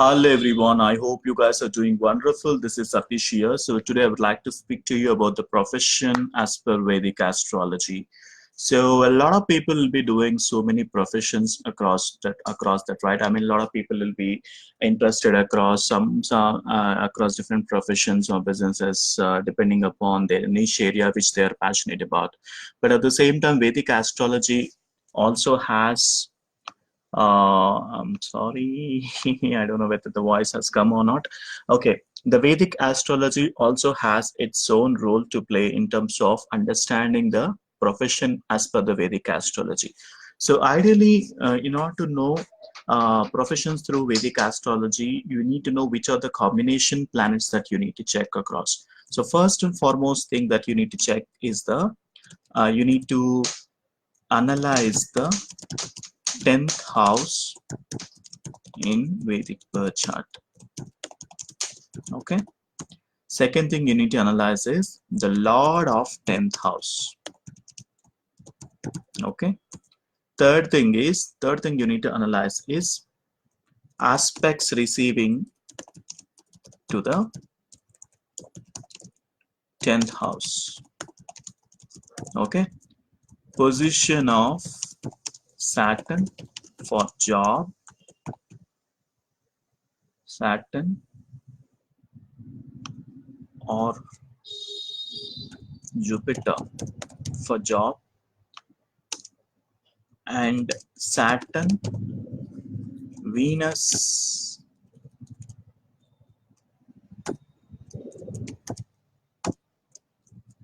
Hello everyone, I hope you guys are doing wonderful. This is Satish here. So today I would like to speak to you about the profession as per Vedic Astrology. So a lot of people will be doing so many professions across that, right? I mean, a lot of people will be interested across across different professions or businesses, depending upon their niche area which they are passionate about. But at the same time, Vedic Astrology also has I'm sorry, I don't know whether the voice has come or not. Okay, the Vedic astrology also has its own role to play in terms of understanding the profession as per the Vedic astrology. So ideally, in order to know professions through Vedic astrology, you need to know which are the combination planets that you need to check across. So first and foremost thing that you need to check is you need to analyze the 10th house in Vedic birth chart. Okay. Second thing you need to analyze is the Lord of 10th house. Okay. Third thing you need to analyze is aspects receiving to the 10th house. Okay. Position of Saturn for job, Saturn or Jupiter for job, and Saturn, Venus,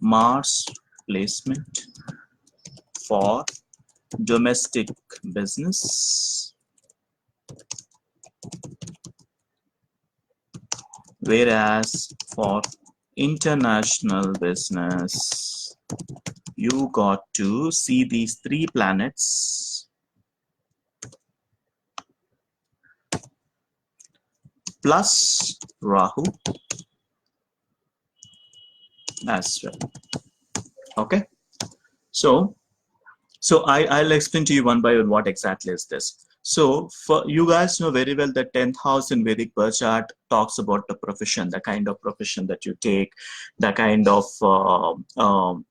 Mars placement for domestic business, whereas for international business you got to see these three planets plus Rahu as well. Okay, so I'll explain to you one by one what exactly is this. So for you guys know very well that 10th house in Vedic birth chart talks about the profession, the kind of profession that you take, the kind of the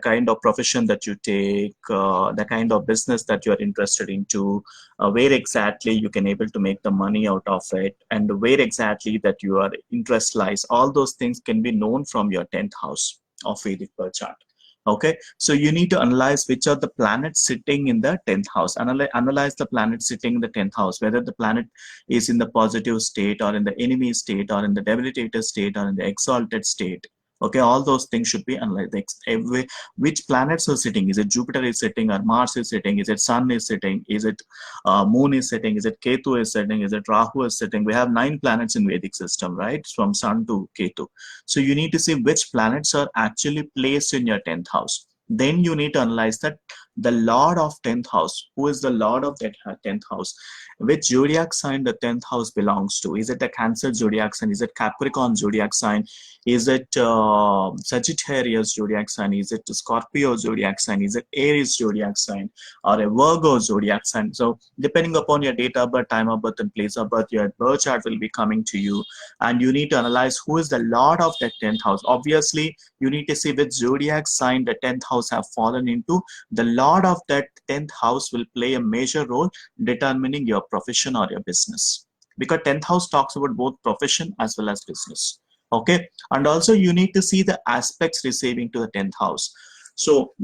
kind of profession that you take, the kind of business that you are interested into, where exactly you can able to make the money out of it, and where exactly that your interest lies. All those things can be known from your 10th house of Vedic birth chart. Okay, so you need to analyze which are the planets sitting in the 10th house. Analyze the planet sitting in the 10th house, whether the planet is in the positive state or in the enemy state or in the debilitated state or in the exalted state. Okay, all those things should be analyzed. Which planets are sitting? Is it Jupiter is sitting, or Mars is sitting? Is it Sun is sitting? Is it Moon is sitting? Is it Ketu is sitting? Is it Rahu is sitting? We have 9 planets in Vedic system, right? From Sun to Ketu. So you need to see which planets are actually placed in your 10th house. Then you need to analyze that the Lord of 10th house. Who is the Lord of that 10th house? Which zodiac sign the 10th house belongs to? Is it a Cancer zodiac sign? Is it Capricorn zodiac sign? Is it Sagittarius zodiac sign? Is it Scorpio zodiac sign? Is it Aries zodiac sign? Or a Virgo zodiac sign? So depending upon your date of birth, time of birth, and place of birth, your birth chart will be coming to you, and you need to analyze who is the Lord of that 10th house. Obviously, you need to see which zodiac sign the 10th house have fallen into. The Lord of that 10th house will play a major role determining your profession or your business, because 10th house talks about both profession as well as business. Okay, and also you need to see the aspects receiving to the 10th house. So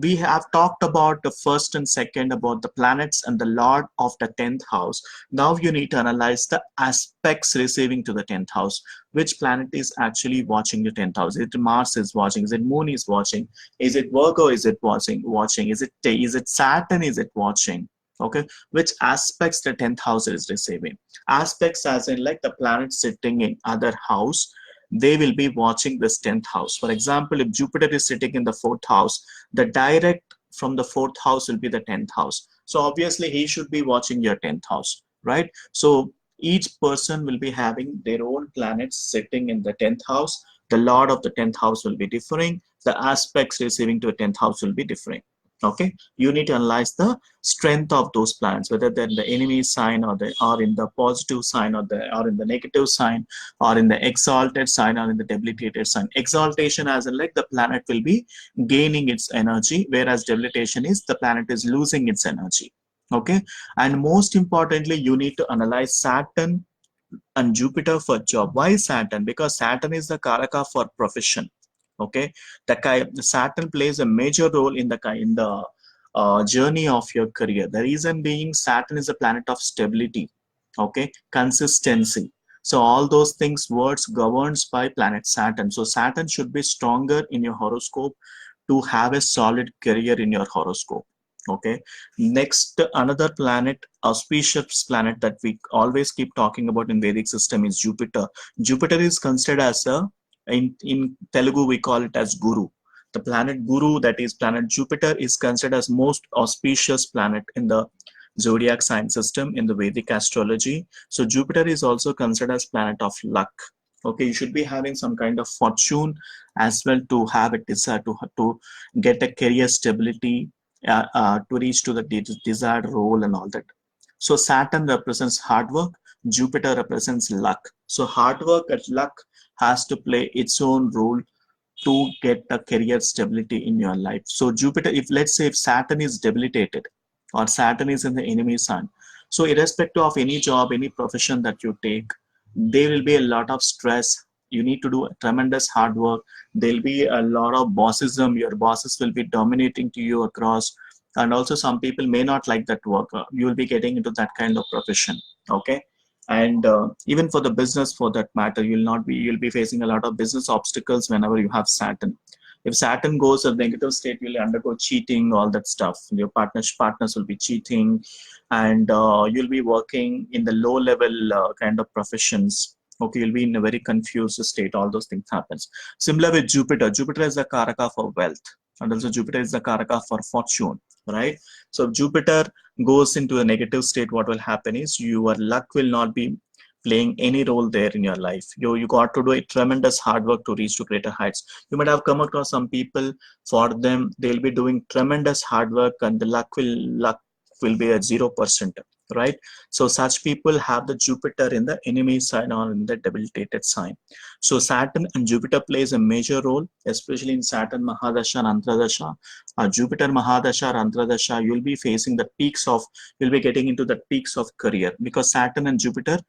we have talked about the first and second, about the planets and the Lord of the 10th house. Now you need to analyze the aspects receiving to the 10th house. Which planet is actually watching the 10th house? Is it Mars is watching? Is it Moon is watching? Is it Virgo is it watching? Is it Saturn is it watching? Okay, which aspects the 10th house is receiving? Aspects as in like the planet sitting in other house, they will be watching this 10th house. For example, if Jupiter is sitting in the 4th house, the direct from the 4th house will be the 10th house. So obviously he should be watching your 10th house, right? So each person will be having their own planets sitting in the 10th house. The Lord of the 10th house will be differing. The aspects receiving to a 10th house will be differing. Okay, you need to analyze the strength of those planets, whether they're in the enemy sign or they are in the positive sign or they are in the negative sign or in the exalted sign or in the debilitated sign. Exaltation as in like the planet will be gaining its energy, whereas debilitation is the planet is losing its energy. Okay, and most importantly, you need to analyze Saturn and Jupiter for job. Why Saturn? Because Saturn is the Karaka for profession. Okay, the Saturn plays a major role in the journey of your career. The reason being, Saturn is a planet of stability. Okay, consistency. So all those things, words governs by planet Saturn. So Saturn should be stronger in your horoscope to have a solid career in your horoscope. Okay, next, another planet, auspicious planet that we always keep talking about in Vedic system is Jupiter. Jupiter is considered as in Telugu we call it as Guru. The planet Guru, that is planet Jupiter, is considered as most auspicious planet in the zodiac sign system in the Vedic astrology. So Jupiter is also considered as planet of luck. Okay, you should be having some kind of fortune as well to have a desire to get a career stability, to reach to the desired role and all that. So Saturn represents hard work, Jupiter represents luck. So hard work and luck has to play its own role to get a career stability in your life. So Jupiter, if let's say if Saturn is debilitated or Saturn is in the enemy sign, so irrespective of any job, any profession that you take, there will be a lot of stress. You need to do tremendous hard work. There'll be a lot of bossism. Your bosses will be dominating to you across, and also some people may not like that work. You will be getting into that kind of profession. Okay, and even for the business, for that matter, you'll be facing a lot of business obstacles whenever you have Saturn. If Saturn goes a negative state, you'll undergo cheating, all that stuff. Your partners will be cheating, and you'll be working in the low level kind of professions. Okay, you'll be in a very confused state. All those things happens. Similar with Jupiter. Jupiter is the karaka for wealth, and also Jupiter is the karaka for fortune, right? So if Jupiter goes into a negative state, what will happen is your luck will not be playing any role there in your life. You got to do a tremendous hard work to reach to greater heights. You might have come across some people, for them they'll be doing tremendous hard work and the luck will be at 0%, right? So such people have the Jupiter in the enemy sign or in the debilitated sign. So Saturn and Jupiter plays a major role, especially in Saturn Mahadasha and Antradasha. Jupiter Mahadasha or Antradasha, you'll be facing the peaks of, you'll be getting into the peaks of career, because Saturn and Jupiter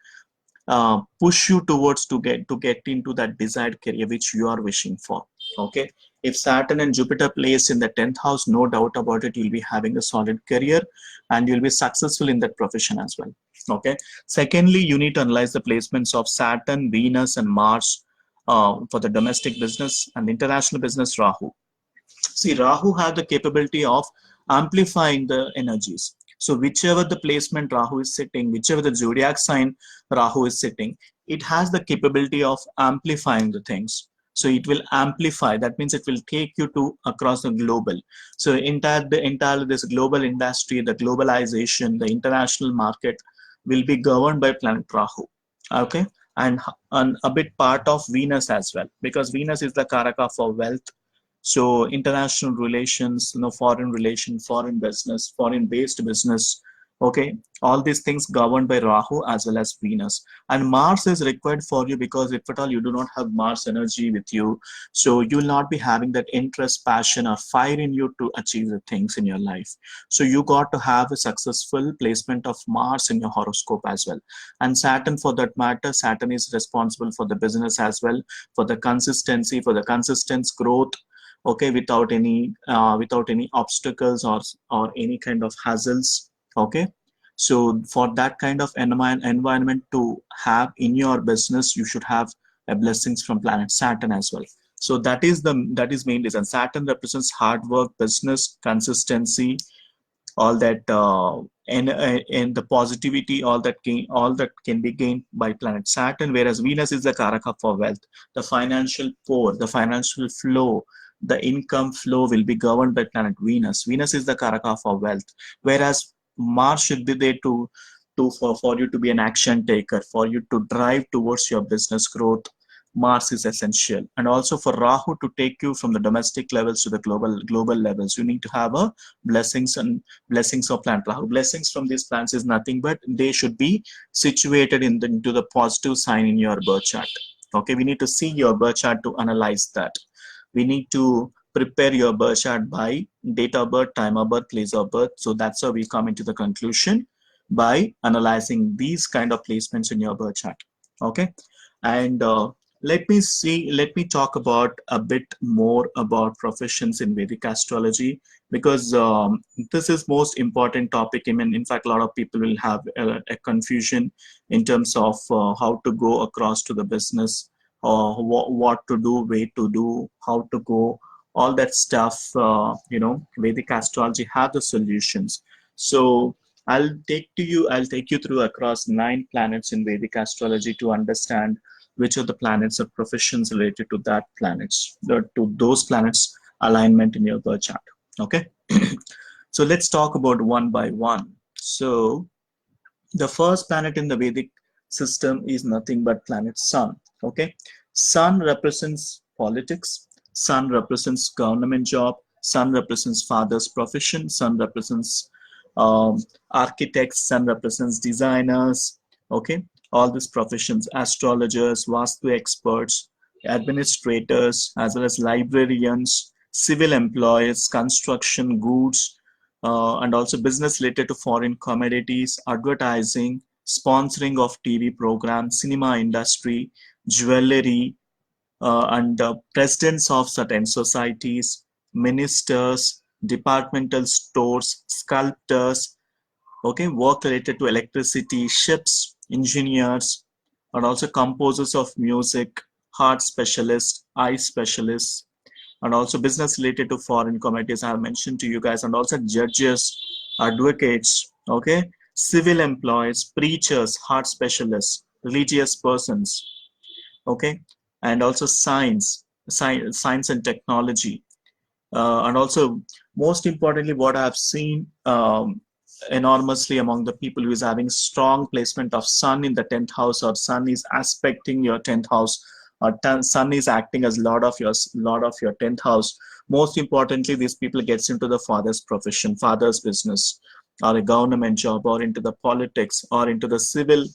push you towards to get into that desired career which you are wishing for. Okay, if Saturn and Jupiter place in the 10th house, no doubt about it, you'll be having a solid career and you'll be successful in that profession as well. Okay, secondly, you need to analyze the placements of Saturn, Venus and Mars for the domestic business and international business. Rahu, see, Rahu have the capability of amplifying the energies. So whichever the placement Rahu is sitting, whichever the zodiac sign Rahu is sitting, it has the capability of amplifying the things. So it will amplify. That means it will take you to across the global. So entire this global industry, the globalization, the international market will be governed by planet Rahu. Okay, and a bit part of Venus as well, because Venus is the Karaka for wealth. So international relations, foreign relation, foreign business, foreign based business. Okay, all these things governed by Rahu as well as Venus. And Mars is required for you, because if at all you do not have Mars energy with you, so you will not be having that interest, passion or fire in you to achieve the things in your life. So you got to have a successful placement of Mars in your horoscope as well. And Saturn, for that matter, Saturn is responsible for the business as well, for the consistency, for the consistent growth. Okay, without any obstacles or any kind of hassles. Okay, so for that kind of environment to have in your business, you should have a blessings from planet Saturn as well. So that is main reason. Saturn represents hard work, business, consistency, all that, and the positivity, all that can be gained by planet Saturn. Whereas Venus is the karaka for wealth, the financial pour, the financial flow, the income flow will be governed by planet Venus. Venus is the karaka for wealth, whereas Mars should be there for you to be an action taker, for you to drive towards your business growth, Mars is essential. And also for Rahu to take you from the domestic levels to the global levels, you need to have a blessings of planet Rahu. Blessings from these planets is nothing but they should be situated into the positive sign in your birth chart. Okay, we need to see your birth chart to analyze that. We need to prepare your birth chart by date of birth, time of birth, place of birth. So that's how we come into the conclusion by analyzing these kind of placements in your birth chart. Okay, and let me talk about a bit more about professions in Vedic astrology, because this is most important topic. I mean, in fact, a lot of people will have a confusion in terms of how to go across to the business, what to do, where to do, how to go, all that stuff. Vedic astrology have the solutions. So I'll take you through across 9 planets in Vedic astrology to understand which of the planets are professions related to that planets, to those planets alignment in your birth chart. Okay. So let's talk about one by one. So the first planet in the Vedic system is nothing but planet Sun. Okay. Sun represents politics. Sun represents government job. Sun represents father's profession. Sun represents architects. Sun represents designers. Okay, all these professions: astrologers, Vasthu experts, administrators, as well as librarians, civil employees, construction, goods, and also business related to foreign commodities, advertising, sponsoring of TV programs, cinema industry, jewelry, and presidents of certain societies, ministers, departmental stores, sculptors, okay, work related to electricity, ships, engineers, and also composers of music, heart specialists, eye specialists, and also business related to foreign commodities I have mentioned to you guys, and also judges, advocates, okay, civil employees, preachers, heart specialists, religious persons, okay, and also science and technology, and also most importantly, what I have seen enormously among the people who is having strong placement of Sun in the 10th house, or Sun is aspecting your 10th house, or Sun is acting as Lord of your 10th house. Most importantly, these people gets into the father's profession, father's business, or a government job, or into the politics, or into the civil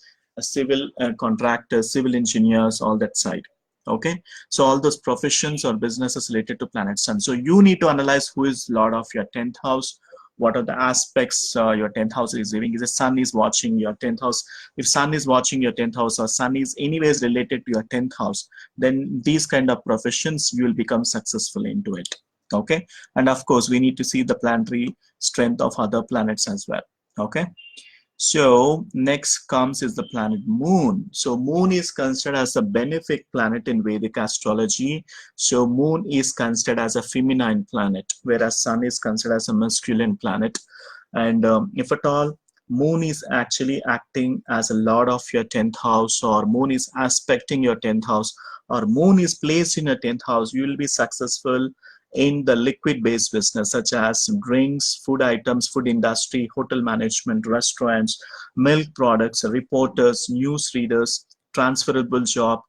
contractors, civil engineers, all that side. Okay, so all those professions or businesses related to planet Sun. So you need to analyze who is Lord of your 10th house, what are the aspects your 10th house is giving. Is the Sun is watching your 10th house? If Sun is watching your 10th house, or Sun is anyways related to your 10th house, then these kind of professions you will become successful into it. Okay, and of course we need to see the planetary strength of other planets as well. Okay, so next comes is the planet Moon. So Moon is considered as a benefic planet in Vedic astrology. So Moon is considered as a feminine planet, whereas Sun is considered as a masculine planet. And if at all, Moon is actually acting as a lord of your 10th house, or Moon is aspecting your 10th house, or Moon is placed in your 10th house, you will be successful in the liquid-based business, such as drinks, food items, food industry, hotel management, restaurants, milk products, reporters, news readers, transferable job,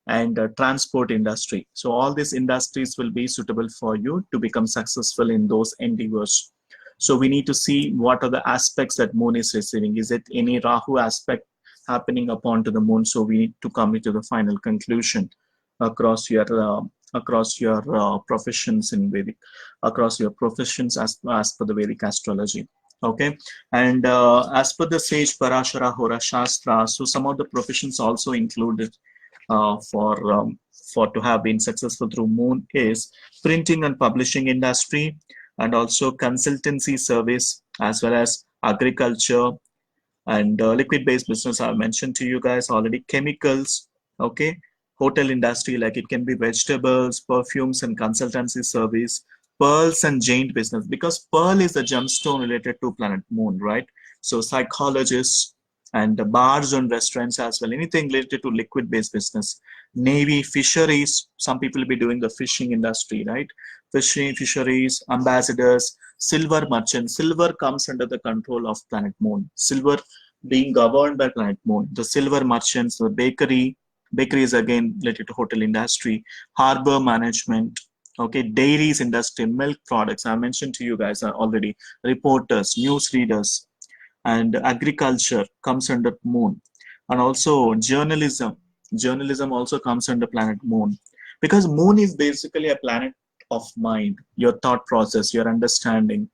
and transport industry. So all these industries will be suitable for you to become successful in those endeavors. So we need to see what are the aspects that Moon is receiving. Is it any Rahu aspect happening upon to the Moon? So we need to come to the final conclusion across your professions in Vedic, across your professions as per the Vedic astrology. Okay, and as per the sage Parashara Hora Shastra, so some of the professions also included for to have been successful through Moon is printing and publishing industry, and also consultancy service, as well as agriculture, and liquid-based business I've mentioned to you guys already, chemicals, okay, hotel industry, like it can be vegetables, perfumes, and consultancy service, pearls and jade business, because pearl is a gemstone related to planet Moon, right? So psychologists and the bars and restaurants as well, anything related to liquid-based business, navy, fisheries, some people will be doing the fishing industry, right? Fishing, fisheries, ambassadors, silver merchants. Silver comes under the control of planet Moon. Silver being governed by planet Moon. The silver merchants, the bakery, Bakery is again related to hotel industry. Harbor management, okay. Dairies industry, milk products, I mentioned to you guys already. Reporters, news readers, and agriculture comes under moon. And also journalism also comes under planet moon, because moon is basically a planet of mind, your thought process, your understanding,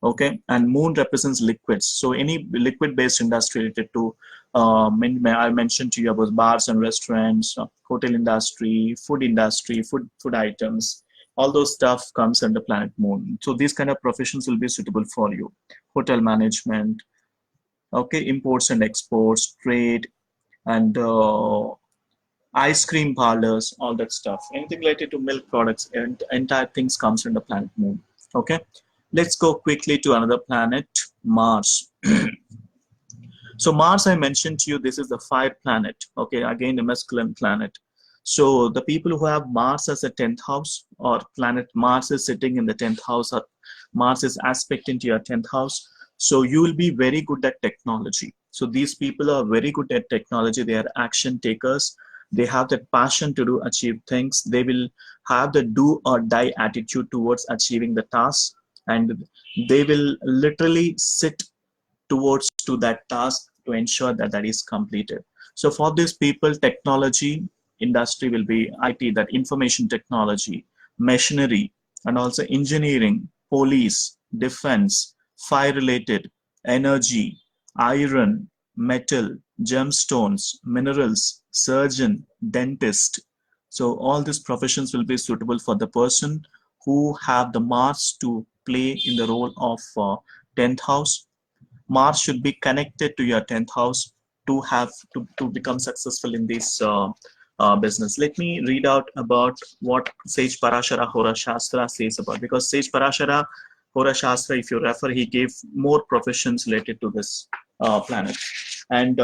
okay. And moon represents liquids, so any liquid based industry related to I mentioned to you about bars and restaurants, hotel industry, food items, all those stuff comes under planet moon. So these kind of professions will be suitable for you. Hotel management, okay. Imports and exports, trade, and ice cream parlors, all that stuff, anything related to milk products, and entire things comes under planet moon, okay. Let's go quickly to another planet, Mars. So Mars, I mentioned to you, this is the fire planet, okay, again a masculine planet. So the people who have Mars as a 10th house, or planet Mars is sitting in the 10th house, or Mars is aspect into your 10th house, so you will be very good at technology. So these people are very good at technology, they are action takers, they have that passion to do achieve things, they will have the do or die attitude towards achieving the task, and they will literally sit towards to that task to ensure that that is completed. So for these people, technology industry will be IT, that information technology, machinery, and also engineering, police, defense, fire related, energy, iron, metal, gemstones, minerals, surgeon, dentist. So all these professions will be suitable for the person who have the Mars to play in the role of 10th house. Mars should be connected to your 10th house to have to become successful in this business. Let me read out about what Sage Parashara Hora Shastra says about, because Sage Parashara Hora Shastra, if you refer, he gave more professions related to this planet. And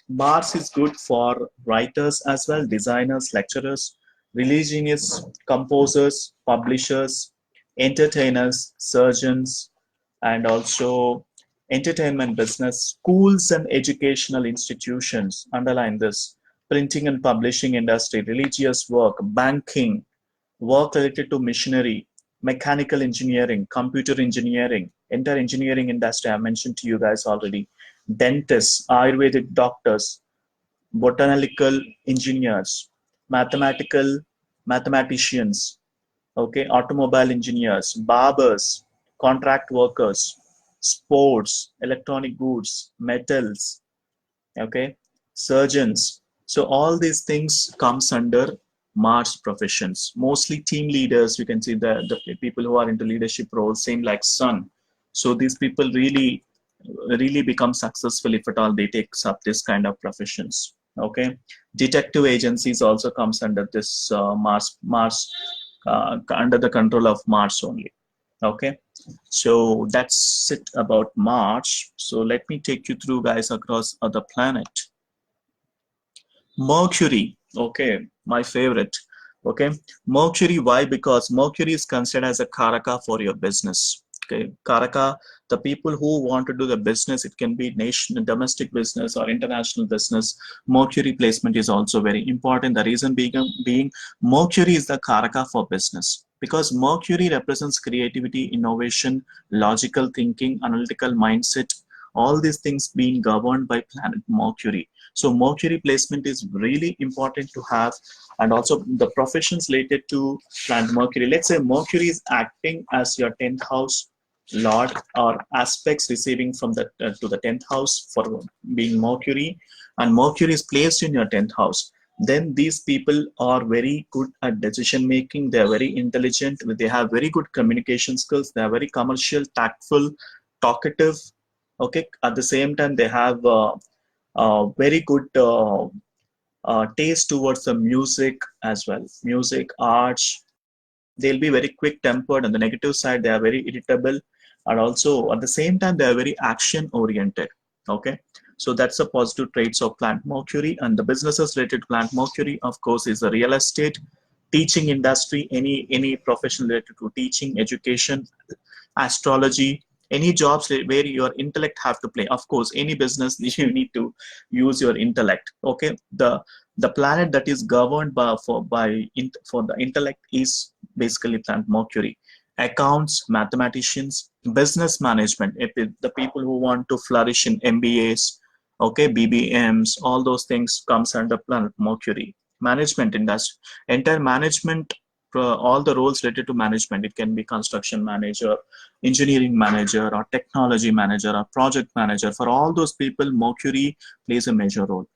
Mars is good for writers as well, designers, lecturers, religionists, composers, publishers, entertainers, surgeons, and also entertainment business, schools and educational institutions, underline this, printing and publishing industry, religious work, banking, work related to machinery, mechanical engineering, computer engineering, entire engineering industry I mentioned to you guys already, dentists, Ayurvedic doctors, botanical engineers, mathematicians, okay, automobile engineers, barbers, contract workers, sports, electronic goods, metals, okay, surgeons. So all these things comes under Mars professions. Mostly team leaders, you can see the people who are into leadership roles, same like Sun. So these people really become successful if at all they take up this kind of professions, okay. Detective agencies also comes under this Mars under the control of Mars only, okay. So that's it about Mars. So let me take you through, guys, across other planet. Mercury, okay, my favorite, okay. Mercury, why? Because Mercury is considered as a karaka for your business, okay. Karaka, the people who want to do the business, it can be nation, domestic business or international business. Mercury placement is also very important. The reason being Mercury is the karaka for business, because Mercury represents creativity, innovation, logical thinking, analytical mindset, all these things being governed by planet Mercury. So Mercury placement is really important to have. And also the professions related to planet Mercury. Let's say Mercury is acting as your 10th house lord, or aspects receiving from the to the 10th house for being Mercury, and Mercury is placed in your 10th house. Then these people are very good at decision making. They are very intelligent. They have very good communication skills. They are very commercial, tactful, talkative. Okay. At the same time, they have very good taste towards the music as well. Music, arts. They'll be very quick tempered. On the negative side, they are very irritable, and also at the same time, they are very action oriented. Okay. So that's the positive traits of planet Mercury. And the businesses related to planet Mercury, of course, is the real estate, teaching industry, any profession related to teaching, education, astrology, any jobs where your intellect have to play. Of course, any business you need to use your intellect. Okay. The planet that is governed for the intellect is basically planet Mercury. Accounts, mathematicians, business management, the people who want to flourish in MBAs, okay, BBMs, all those things comes under planet Mercury. Management industry, entire management, all the roles related to management. It can be construction manager, engineering manager, or technology manager, or project manager. For all those people, Mercury plays a major role.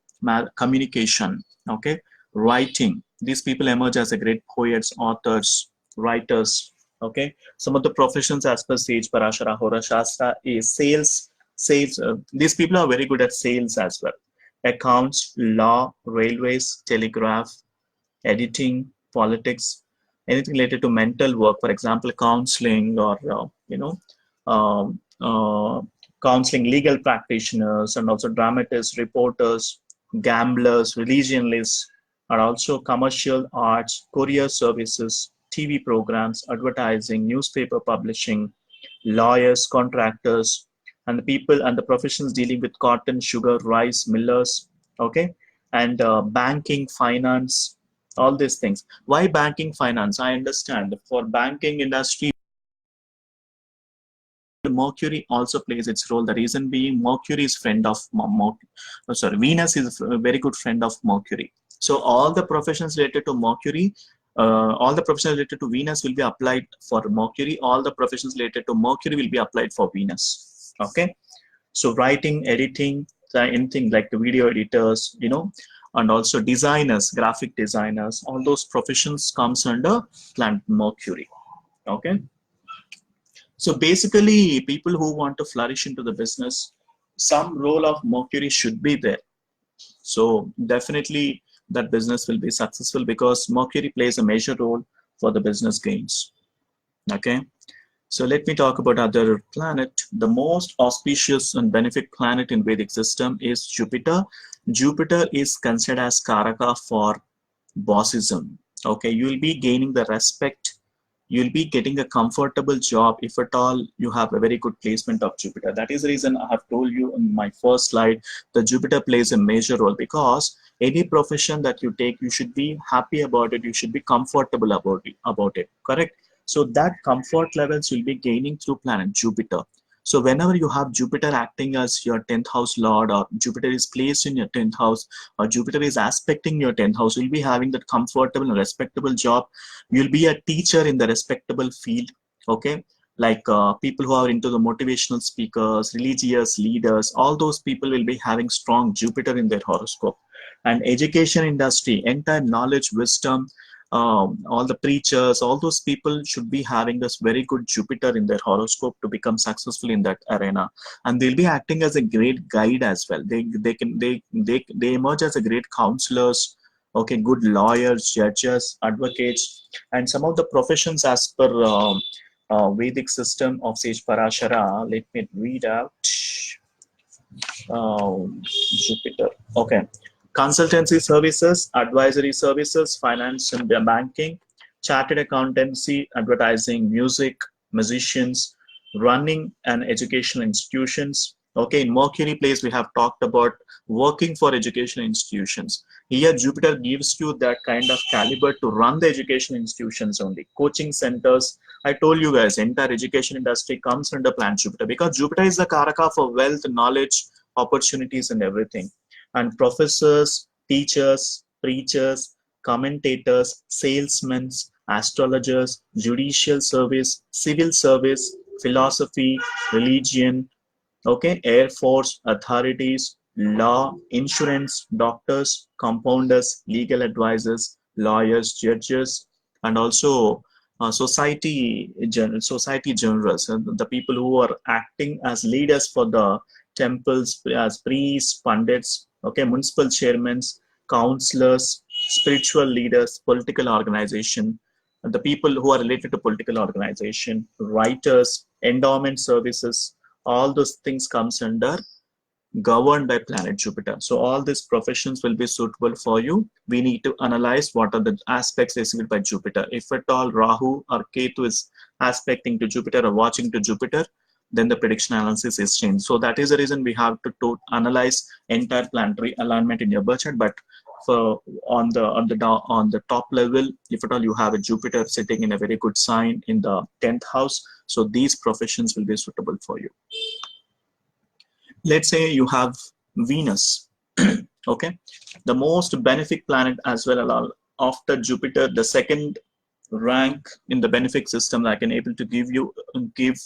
Communication, okay, writing. These people emerge as a great poets, authors, writers. Okay, some of the professions as per Sage Parashara Hora Shastra is sales. Sales. These people are very good at sales as well. Accounts, law, railways, telegraph, editing, politics, anything related to mental work, for example, counseling or, um, uh, counseling, legal practitioners, and also dramatists, reporters, gamblers, religionists, and also commercial arts, courier services, TV programs, advertising, newspaper publishing, lawyers, contractors, and the people and the professions dealing with cotton, sugar, rice, millers, okay, and banking, finance, all these things. Why banking, finance? I understand for banking industry, Mercury also plays its role. The reason being, Mercury is friend of Venus is a very good friend of Mercury. So all the professions related to Mercury, all the professions related to Venus will be applied for Mercury. All the professions related to Mercury will be applied for Venus. Okay. So writing, editing, anything like the video editors, and also designers, graphic designers, all those professions comes under planet Mercury. Okay. So basically, people who want to flourish into the business, some role of Mercury should be there. So definitely that business will be successful because Mercury plays a major role for the business gains. Okay. So let me talk about other planet. The most auspicious and benefic planet in Vedic system is Jupiter. Jupiter is considered as Karaka for bossism. Okay, you will be gaining the respect. You'll be getting a comfortable job if at all you have a very good placement of Jupiter. That is the reason I have told you in my first slide that Jupiter plays a major role, because any profession that you take, you should be happy about it. You should be comfortable about it. Correct? So that comfort levels will be gaining through planet Jupiter. So whenever you have Jupiter acting as your 10th house lord, or Jupiter is placed in your 10th house, or Jupiter is aspecting your 10th house, you'll be having that comfortable and respectable job. You'll be a teacher in the respectable field. Okay, like people who are into the motivational speakers, religious leaders, all those people will be having strong Jupiter in their horoscope. And education industry, entire knowledge, wisdom, all the preachers, all those people should be having this very good Jupiter in their horoscope to become successful in that arena, and they'll be acting as a great guide as well. They emerge as a great counselors, okay, good lawyers, judges, advocates, and some of the professions as per Vedic system of Sage Parashara. Let me read out Jupiter. Okay. Consultancy services, advisory services, finance and banking, chartered accountancy, advertising, music, musicians, running and educational institutions. Okay, in Mercury place, we have talked about working for educational institutions. Here, Jupiter gives you that kind of caliber to run the educational institutions only. Coaching centers, I told you guys, entire education industry comes under planet Jupiter because Jupiter is the Karaka for wealth, knowledge, opportunities, and everything. And professors, teachers, preachers, commentators, salesmen, astrologers, judicial service, civil service, philosophy, religion, okay, Air Force, authorities, law, insurance, doctors, compounders, legal advisors, lawyers, judges, and also society generals, and the people who are acting as leaders for the temples, as priests, pundits, okay, municipal chairmen, counselors, spiritual leaders, political organization, and the people who are related to political organization, writers, endowment services, all those things comes under governed by planet Jupiter. So all these professions will be suitable for you. We need to analyze what are the aspects received by Jupiter. If at all Rahu or Ketu is aspecting to Jupiter or watching to Jupiter, then the prediction analysis is changed. So that is the reason we have to analyze entire planetary alignment in your birth chart. But for on the top level, if at all you have a Jupiter sitting in a very good sign in the 10th house, so these professions will be suitable for you. Let's say you have Venus. Okay, the most benefic planet as well after Jupiter, the second rank in the benefic system that I can able to give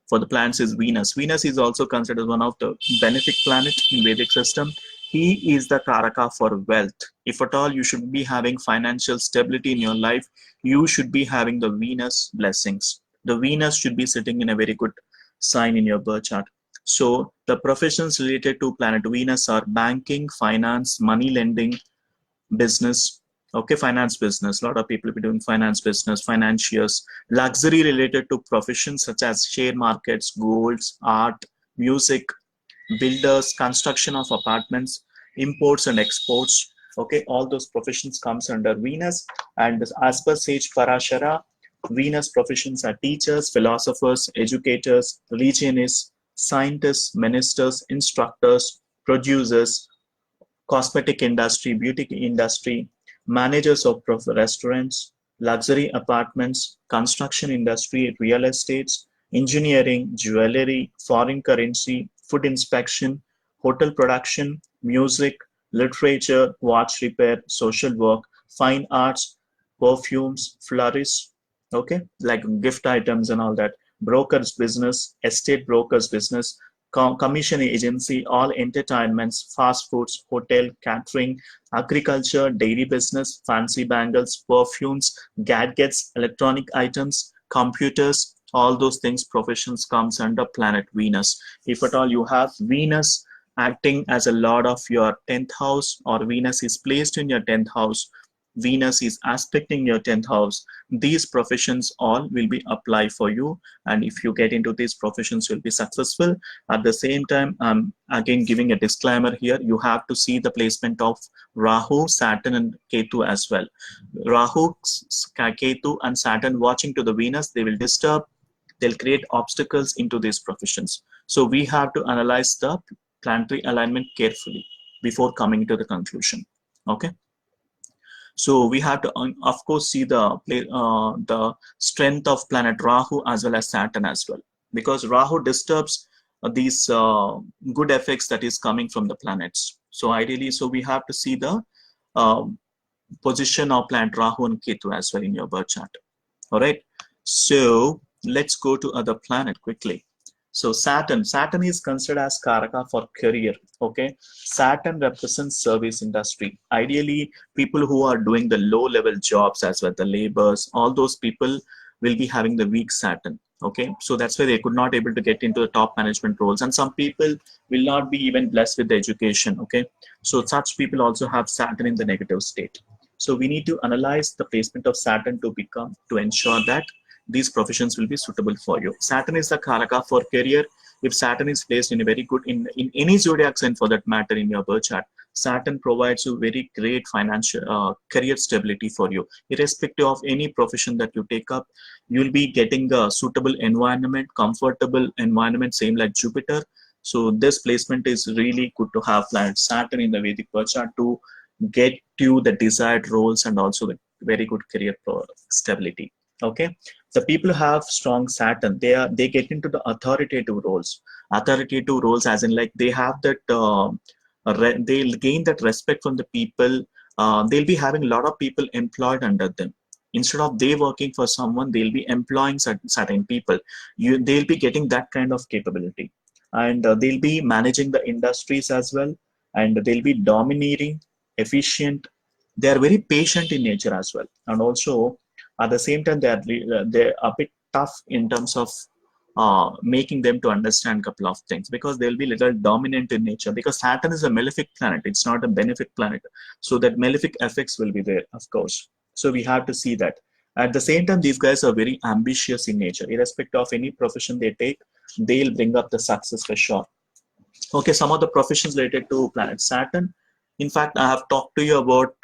for the planets is Venus. Venus is also considered one of the benefic planet in Vedic system. He is the Karaka for wealth. If at all you should be having financial stability in your life, you should be having the Venus blessings. The Venus should be sitting in a very good sign in your birth chart. So the professions related to planet Venus are banking, finance, money lending, business. Okay, finance business. A lot of people will be doing finance business, financiers, luxury related to professions such as share markets, golds, art, music, builders, construction of apartments, imports and exports. Okay, all those professions comes under Venus. And as per Sage Parashara, Venus professions are teachers, philosophers, educators, religionists, scientists, ministers, instructors, producers, cosmetic industry, beauty industry, managers of restaurants, luxury apartments, construction industry, real estates, engineering, jewelry, foreign currency, food inspection, hotel production, music, literature, watch repair, social work, fine arts, perfumes, florists, okay, like gift items and all that, brokers business, estate brokers business, commission agency, all entertainments, fast foods, hotel, catering, agriculture, dairy business, fancy bangles, perfumes, gadgets, electronic items, computers, all those things, professions comes under planet Venus. If at all you have Venus acting as a lord of your 10th house, or Venus is placed in your 10th house, Venus is aspecting your 10th house, these professions all will be applied for you. And if you get into these professions, you'll be successful. At the same time, I'm again giving a disclaimer here. You have to see the placement of Rahu, Saturn and Ketu as well. Rahu, Ketu and Saturn watching to the Venus, they will disturb, they'll create obstacles into these professions. So we have to analyze the planetary alignment carefully before coming to the conclusion. Okay. So we have to, of course, see the strength of planet Rahu as well as Saturn as well, because Rahu disturbs these good effects that is coming from the planets. So ideally, so we have to see the position of planet Rahu and Ketu as well in your birth chart. All right. So let's go to other planet quickly. So Saturn is considered as Karaka for career. Okay, Saturn represents service industry. Ideally, people who are doing the low level jobs as well, the laborers, all those people will be having the weak Saturn. Okay, so that's why they could not able to get into the top management roles, and some people will not be even blessed with the education. Okay, so such people also have Saturn in the negative state. So we need to analyze the placement of Saturn to ensure that these professions will be suitable for you. Saturn is the Karaka for career. If Saturn is placed in a very good, in any zodiac sign for that matter in your birth chart, Saturn provides you very great financial career stability for you. Irrespective of any profession that you take up, you'll be getting a suitable environment, comfortable environment, same like Jupiter. So this placement is really good to have planet Saturn in the Vedic birth chart to get you the desired roles and also the very good career stability. Okay, the people who have strong Saturn, they get into the authoritative roles as in like they have that they'll gain that respect from the people. They'll be having a lot of people employed under them. Instead of they working for someone, they'll be employing certain people. They'll be getting that kind of capability, and they'll be managing the industries as well, and they'll be dominating, efficient. They are very patient in nature as well, and also at the same time, they're a bit tough in terms of making them to understand a couple of things, because they'll be little dominant in nature, because Saturn is a malefic planet. It's not a benefic planet. So that malefic effects will be there, of course. So we have to see that. At the same time, these guys are very ambitious in nature. Irrespective of any profession they take, they'll bring up the success for sure. Okay, some of the professions related to planet Saturn. In fact, I have talked to you about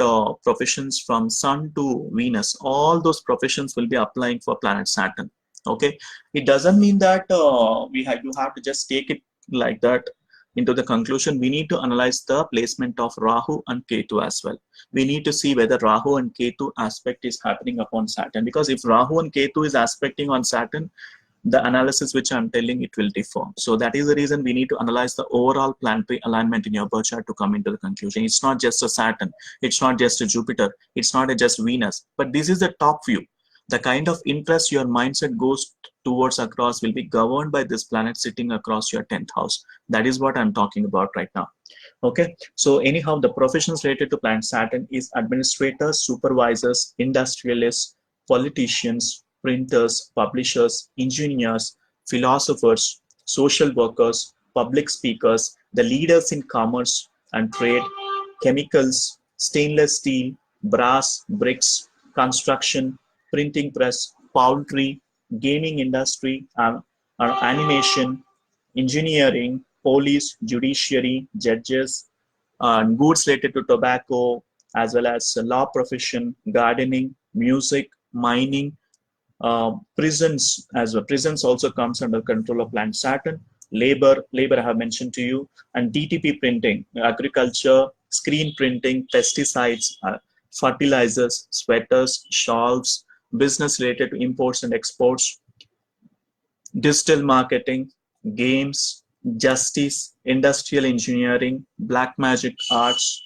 professions from Sun to Venus. All those professions will be applying for planet Saturn. Okay, it doesn't mean that you have to just take it like that into the conclusion. We need to analyze the placement of Rahu and Ketu as well. We need to see whether Rahu and Ketu aspect is happening upon Saturn, because if Rahu and Ketu is aspecting on Saturn, the analysis which I'm telling, it will differ. So that is the reason we need to analyze the overall planetary alignment in your birth chart to come into the conclusion. It's not just a Saturn, it's not just a Jupiter, it's not a just Venus, but this is the top view. The kind of interest your mindset goes towards across will be governed by this planet sitting across your 10th house. That is what I'm talking about right now. Okay, so anyhow, the professions related to planet Saturn is administrators, supervisors, industrialists, politicians, printers, publishers, engineers, philosophers, social workers, public speakers, the leaders in commerce and trade, chemicals, stainless steel, brass, bricks, construction, printing press, poultry, gaming industry, animation, engineering, police, judiciary, judges, goods related to tobacco, as well as law profession, gardening, music, mining, prisons as well. Prisons also comes under control of planet Saturn. Labor I have mentioned to you, and DTP printing, agriculture, screen printing, pesticides, fertilizers, sweaters, shawls, business related to imports and exports, digital marketing, games, justice, industrial engineering, black magic arts,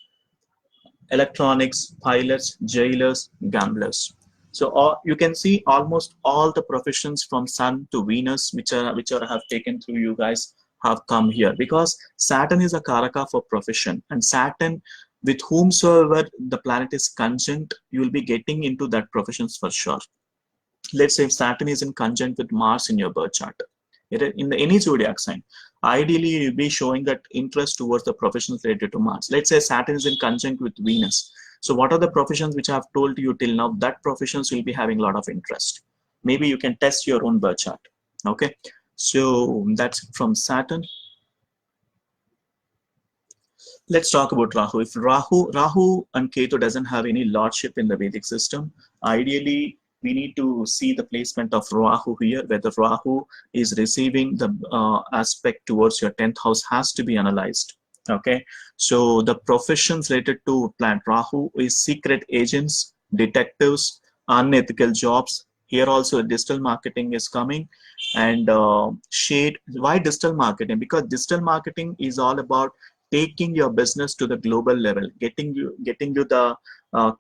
electronics, pilots, jailers, gamblers. So you can see almost all the professions from Sun to Venus, which are have taken through you guys, have come here, because Saturn is a Karaka for profession, and Saturn, with whomsoever the planet is conjunct, you will be getting into that professions for sure. Let's say if Saturn is in conjunct with Mars in your birth chart, in any zodiac sign, ideally you'll be showing that interest towards the professions related to Mars. Let's say Saturn is in conjunct with Venus. So what are the professions which I have told you till now? That professions will be having a lot of interest. Maybe you can test your own birth chart. Okay, so that's from Saturn. Let's talk about Rahu. If Rahu and Ketu doesn't have any lordship in the Vedic system, ideally we need to see the placement of Rahu here. Whether Rahu is receiving the aspect towards your 10th house has to be analyzed. Okay, so the professions related to planet Rahu is secret agents, detectives, unethical jobs. Here also digital marketing is coming, and shade. Why digital marketing? Because digital marketing is all about taking your business to the global level, getting you the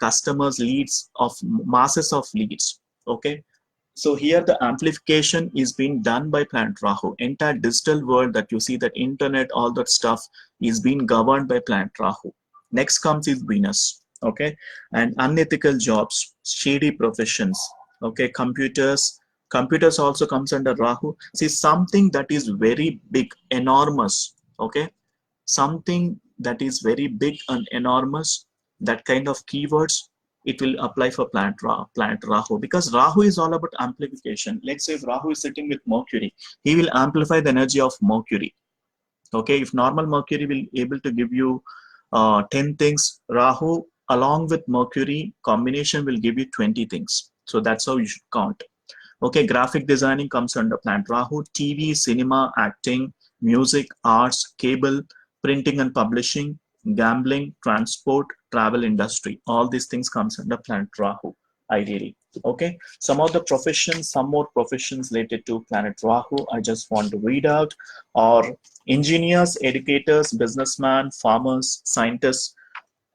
customers leads of masses of leads. Okay, so here the amplification is being done by planet Rahu. Entire digital world that you see, that internet, all that stuff is being governed by planet Rahu. Next comes is Venus. Okay, and unethical jobs, shady professions. Okay, computers also comes under Rahu. See, something that is very big, enormous. Okay, something that is very big and enormous, that kind of keywords, it will apply for planet Rahu, because Rahu is all about amplification. Let's say if Rahu is sitting with Mercury, he will amplify the energy of Mercury. Okay, if normal Mercury will able to give you 10 things, Rahu along with Mercury combination will give you 20 things. So that's how you should count. Okay, graphic designing comes under planet Rahu. TV, cinema, acting, music, arts, cable, printing and publishing, gambling, transport, travel industry. All these things comes under planet Rahu, ideally. Okay, some of the professions, some more professions related to planet Rahu, I just want to read out, are engineers, educators, businessmen, farmers, scientists,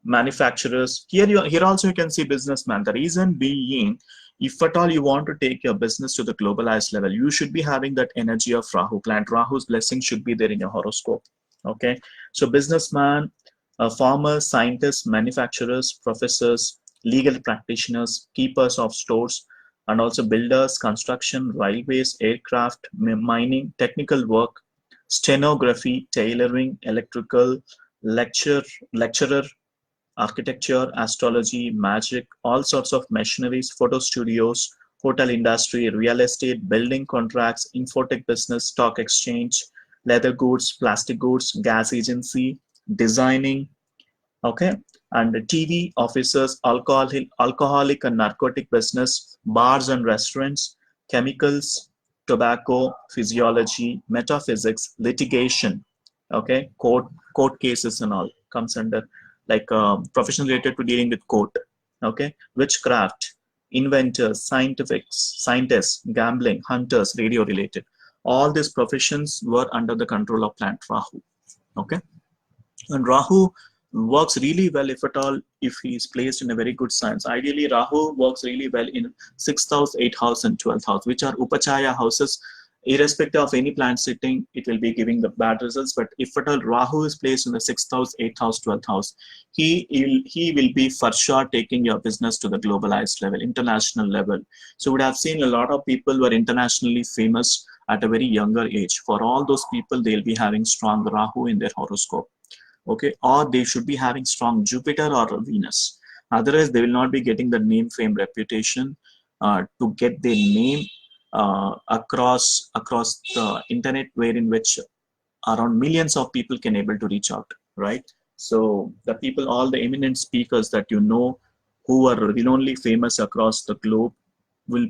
manufacturers. Here also you can see businessman. The reason being, if at all you want to take your business to the globalized level, you should be having that energy of Rahu. Planet Rahu's blessing should be there in your horoscope. Okay, so businessman, farmers, scientists, manufacturers, professors, legal practitioners, keepers of stores, and also builders, construction, railways, aircraft, mining, technical work, stenography, tailoring, electrical, lecturer, architecture, astrology, magic, all sorts of machineries, photo studios, hotel industry, real estate, building contracts, infotech business, stock exchange, leather goods, plastic goods, gas agency, designing, okay, and the TV, officers, alcoholic and narcotic business, bars and restaurants, chemicals, tobacco, physiology, metaphysics, litigation, okay, court cases and all comes under, like profession related to dealing with court, okay, witchcraft, inventors, scientists, gambling, hunters, radio related. All these professions were under the control of planet Rahu, okay. And Rahu works really well, if at all, if he is placed in a very good signs. Ideally, Rahu works really well in 6th house, 8th house, and 12th house, which are Upachaya houses. Irrespective of any planet sitting, it will be giving the bad results. But if at all Rahu is placed in the 6th house, 8th house, 12th house, he will be for sure taking your business to the globalized level, international level. So we would have seen a lot of people who are internationally famous at a very younger age. For all those people, they'll be having strong Rahu in their horoscope, okay, or they should be having strong Jupiter or Venus. Otherwise, they will not be getting the name, fame, reputation to get their name across the internet, wherein which around millions of people can able to reach out, right? So the people, all the eminent speakers that you know, who are renownedly famous across the globe, will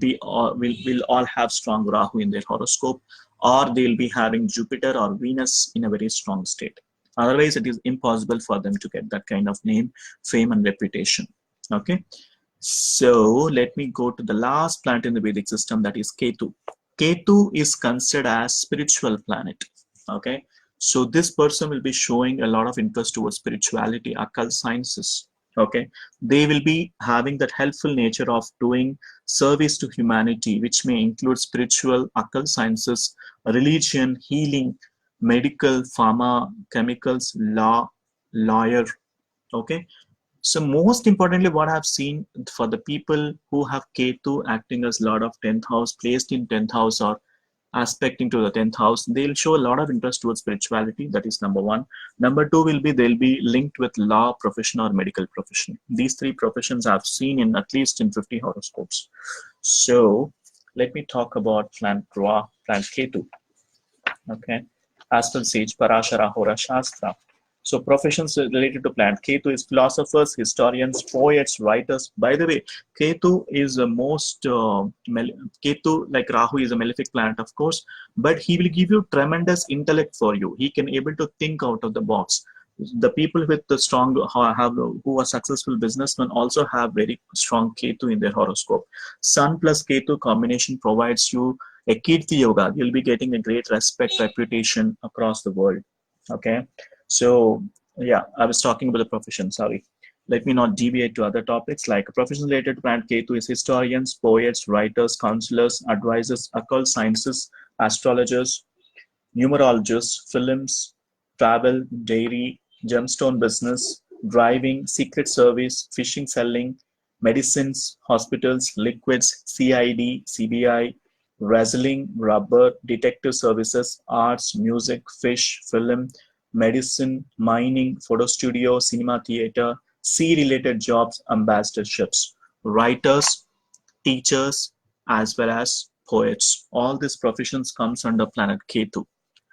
all have strong Rahu in their horoscope, or they'll be having Jupiter or Venus in a very strong state. Otherwise, it is impossible for them to get that kind of name, fame, and reputation. Okay. So let me go to the last planet in the Vedic system, that is Ketu. Ketu is considered as spiritual planet. Okay. So this person will be showing a lot of interest towards spirituality, occult sciences. Okay. They will be having that helpful nature of doing service to humanity, which may include spiritual, occult sciences, religion, healing, medical, pharma, chemicals, law, lawyer. Okay. So most importantly, what I've seen for the people who have Ketu acting as Lord of 10th house, placed in 10th house or aspecting to the 10th house, they'll show a lot of interest towards spirituality. That is number one. Number two will be they'll be linked with law profession or medical profession. These three professions I've seen in at least in 50 horoscopes. So let me talk about planet Ketu. Okay. Astral Sage Parashara Hora Shastra. So professions related to planet Ketu is philosophers, historians, poets, writers. By the way, Ketu is the most Ketu, like Rahu, is a malefic planet, of course, but he will give you tremendous intellect for you. He can able to think out of the box. The people with the strong who are successful businessmen also have very strong Ketu in their horoscope. Sun plus Ketu combination provides you a Kirti Yoga. You'll be getting a great respect, reputation across the world. Okay. So yeah, I was talking about the profession, sorry. Let me not deviate to other topics. Like profession related to planet Ketu is historians, poets, writers, counselors, advisors, occult sciences, astrologers, numerologists, films, travel, dairy, gemstone business, driving, secret service, fishing, selling, medicines, hospitals, liquids, CID, CBI, wrestling, rubber, detective services, arts, music, fish, film, medicine, mining, photo studio, cinema, theater, sea-related jobs, ambassadorships, writers, teachers, as well as poets. All these professions comes under planet Ketu.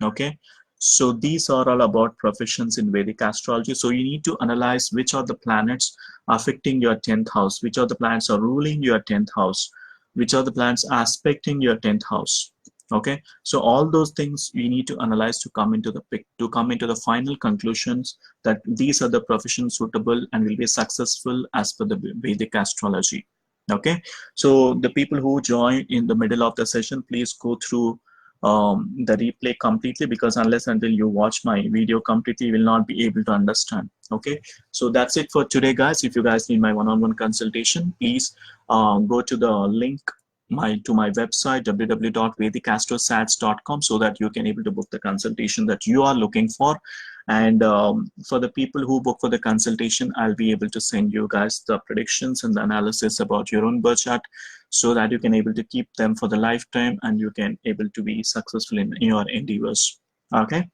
Okay. So these are all about professions in Vedic astrology. So you need to analyze which are the planets affecting your 10th house, which are the planets are ruling your 10th house, which are the planets aspecting your 10th house. Okay, so all those things you need to analyze to come into the final conclusions that these are the professions suitable and will be successful as per the Vedic astrology. Okay, so the people who join in the middle of the session, please go through the replay completely, because unless until you watch my video completely, you will not be able to understand. Okay, so that's it for today, guys. If you guys need my one-on-one consultation, please go to the link to my website www.vedicastrosats.com, so that you can able to book the consultation that you are looking for. And for the people who book for the consultation, I'll be able to send you guys the predictions and the analysis about your own birth chart, so that you can able to keep them for the lifetime and you can able to be successful in your endeavors. Okay.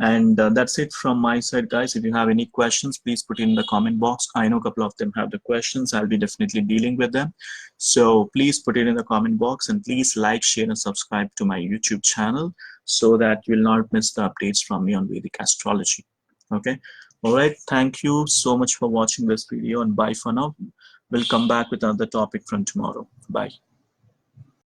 And that's it from my side, guys. If you have any questions, please put it in the comment box. I know a couple of them have the questions. I'll be definitely dealing with them. So please put it in the comment box, and please like, share, and subscribe to my YouTube channel, so that you will not miss the updates from me on Vedic astrology. Okay. All right. Thank you so much for watching this video, and bye for now. We'll come back with another topic from tomorrow. Bye.